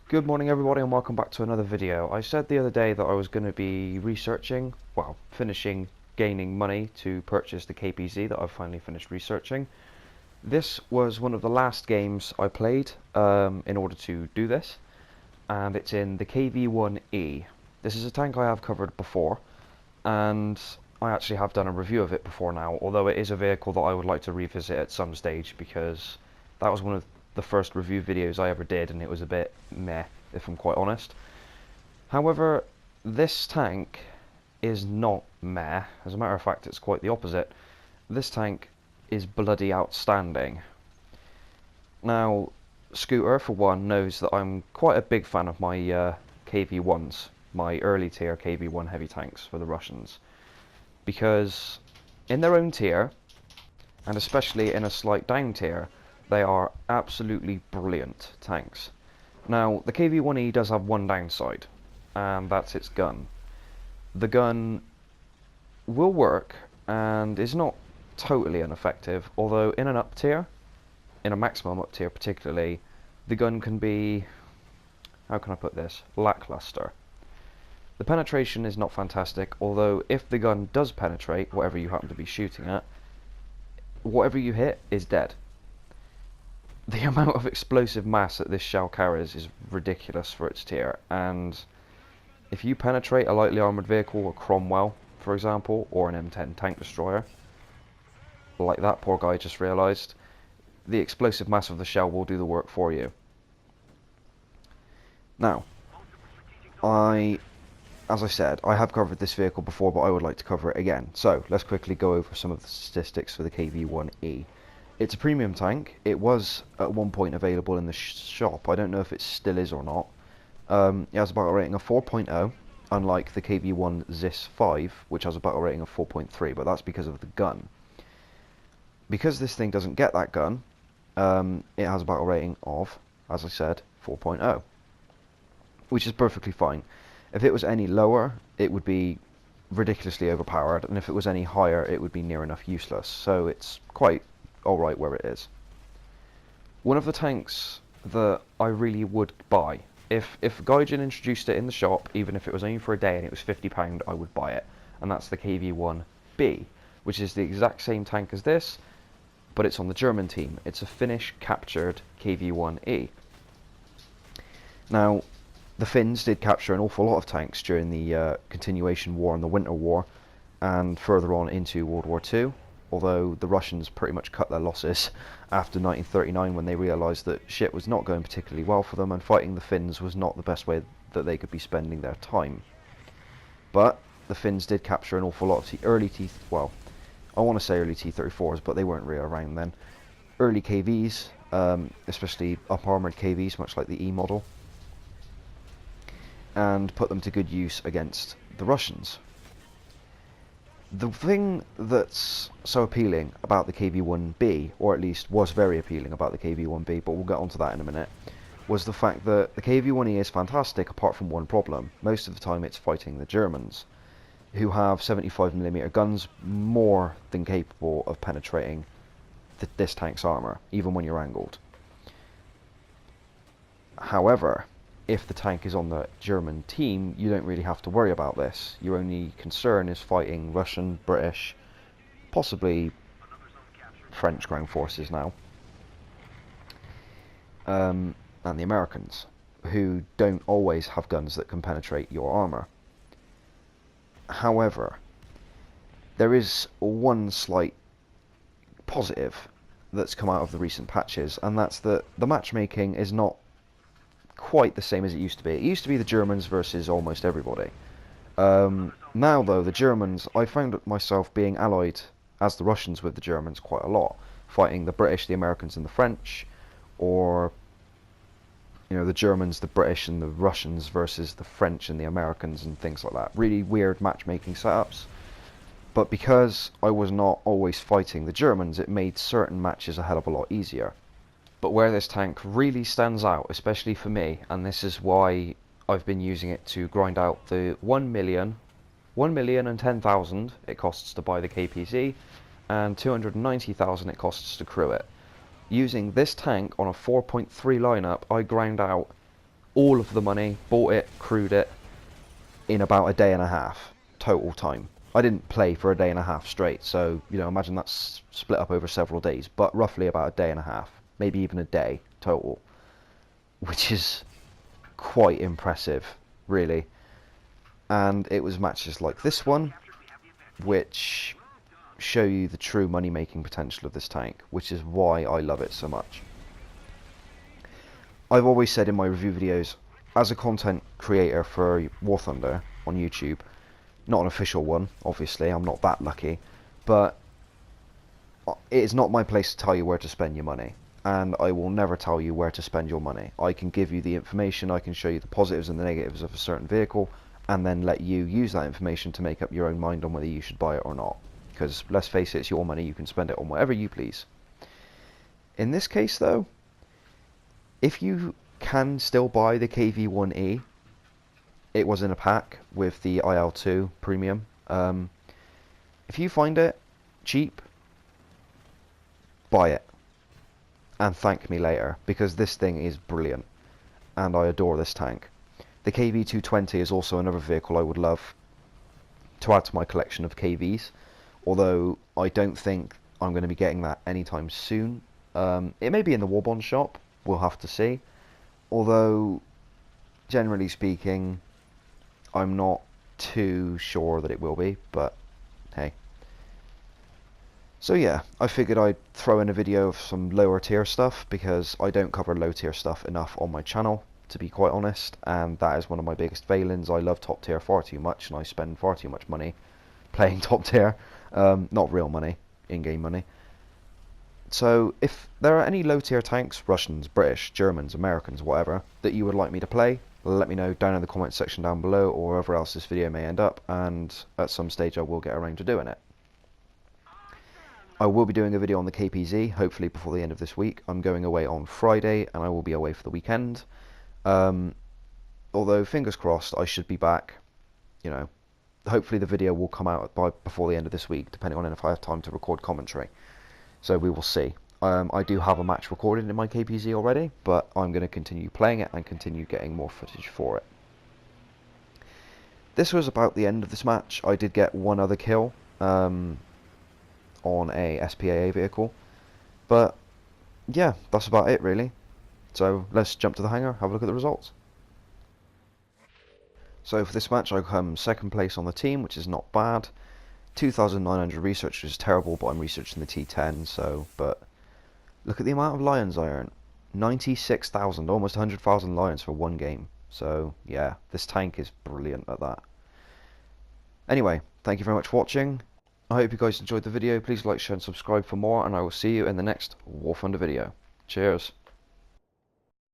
Good morning everybody and welcome back to another video. I said the other day that I was going to be researching, finishing gaining money to purchase the KPZ that I've finally finished researching. This was one of the last games I played in order to do this, and it's in the KV-1E. This is a tank I have covered before, and I actually have done a review of it before now, although it is a vehicle that I would like to revisit at some stage because that was one of the first review videos I ever did and it was a bit meh, if I'm quite honest. However, this tank is not meh. As a matter of fact, it's quite the opposite. This tank is bloody outstanding. Now, Schooter, for one, knows that I'm quite a big fan of my KV-1s, my early tier KV-1 heavy tanks for the Russians, because in their own tier, and especially in a slight down tier, they are absolutely brilliant tanks. Now, the KV-1E does have one downside, and that's its gun. The gun will work and is not totally ineffective, although in an up tier, in a maximum up tier particularly, the gun can be, how can I put this, lackluster. The penetration is not fantastic, although if the gun does penetrate whatever you happen to be shooting at, whatever you hit is dead. The amount of explosive mass that this shell carries is ridiculous for its tier, and if you penetrate a lightly armoured vehicle, a Cromwell, for example, or an M10 tank destroyer, like that poor guy just realised, the explosive mass of the shell will do the work for you. Now, as I said, I have covered this vehicle before, but I would like to cover it again. So, let's quickly go over some of the statistics for the KV-1E. It's a premium tank. It was at one point available in the shop. I don't know if it still is or not. It has a battle rating of 4.0, unlike the KV-1 ZIS 5, which has a battle rating of 4.3, but that's because of the gun. Because this thing doesn't get that gun, it has a battle rating of, as I said, 4.0, which is perfectly fine. If it was any lower, it would be ridiculously overpowered, and if it was any higher, it would be near enough useless, so it's quite alright where it is. One of the tanks that I really would buy, if Gaijin introduced it in the shop, even if it was only for a day and it was £50, I would buy it, and that's the KV-1B, which is the exact same tank as this, but it's on the German team. It's a Finnish captured KV-1E. Now, the Finns did capture an awful lot of tanks during the continuation war and the Winter War, and further on into World War II, although the Russians pretty much cut their losses after 1939 when they realised that shit was not going particularly well for them and fighting the Finns was not the best way that they could be spending their time. But the Finns did capture an awful lot of early I want to say early T-34s, but they weren't really around then. Early KVs, especially up-armoured KVs, much like the E model, and put them to good use against the Russians. The thing that's so appealing about the KV-1B, or at least was very appealing about the KV-1B, but we'll get onto that in a minute, was the fact that the KV-1E is fantastic apart from one problem. Most of the time it's fighting the Germans, who have 75mm guns more than capable of penetrating this tank's armour, even when you're angled. However, if the tank is on the German team, you don't really have to worry about this. Your only concern is fighting Russian, British, possibly French ground forces now, and the Americans, who don't always have guns that can penetrate your armour. However, there is one slight positive that's come out of the recent patches, and that's that the matchmaking is not quite the same as it used to be. It used to be the Germans versus almost everybody. Now though, the Germans, I found myself being allied as the Russians with the Germans quite a lot, fighting the British, the Americans and the French, or the Germans, the British and the Russians versus the French and the Americans and things like that. Really weird matchmaking setups. But because I was not always fighting the Germans, it made certain matches a hell of a lot easier. But where this tank really stands out, especially for me, and this is why I've been using it to grind out the 1,010,000 it costs to buy the KPZ, and 290,000 it costs to crew it. Using this tank on a 4.3 lineup, I ground out all of the money, bought it, crewed it, in about a day and a half total time. I didn't play for a day and a half straight, so you know, imagine that's split up over several days, but roughly about a day and a half, maybe even a day total, which is quite impressive, really. And it was matches like this one which show you the true money making potential of this tank, which is why I love it so much. I've always said in my review videos, as a content creator for War Thunder on YouTube, not an official one, obviously, I'm not that lucky, but it is not my place to tell you where to spend your money, and I will never tell you where to spend your money. I can give you the information, I can show you the positives and the negatives of a certain vehicle, and then let you use that information to make up your own mind on whether you should buy it or not. Because, let's face it, it's your money, you can spend it on whatever you please. In this case, though, if you can still buy the KV-1E, it was in a pack with the IL-2 premium. If you find it cheap, buy it and thank me later, because this thing is brilliant and I adore this tank. The KV-220 is also another vehicle I would love to add to my collection of KVs, although I don't think I'm going to be getting that anytime soon. It may be in the Warbond shop, we'll have to see, although generally speaking I'm not too sure that it will be, but hey. So yeah, I figured I'd throw in a video of some lower tier stuff, because I don't cover low tier stuff enough on my channel, to be quite honest, and that is one of my biggest failings. I love top tier far too much, and I spend far too much money playing top tier. Not real money, in-game money. So if there are any low tier tanks, Russians, British, Germans, Americans, whatever, that you would like me to play, let me know down in the comments section down below, or wherever else this video may end up, and at some stage I will get around to doing it. I will be doing a video on the KPZ, hopefully before the end of this week. I'm going away on Friday, and I will be away for the weekend. Although, fingers crossed, I should be back, you know, hopefully the video will come out before the end of this week, depending on if I have time to record commentary. So we will see. I do have a match recorded in my KPZ already, but I'm going to continue playing it and continue getting more footage for it. This was about the end of this match. I did get one other kill on a SPAA vehicle, but yeah, that's about it really. So let's jump to the hangar, have a look at the results. So for this match I come second place on the team, which is not bad. 2,900 research, which is terrible, but I'm researching the T10, so, but look at the amount of lions I earned. 96,000, almost 100,000 lions for one game. So yeah, this tank is brilliant at that. Anyway, thank you very much for watching. I hope you guys enjoyed the video. Please like, share and subscribe for more, and I will see you in the next War Thunder video. Cheers.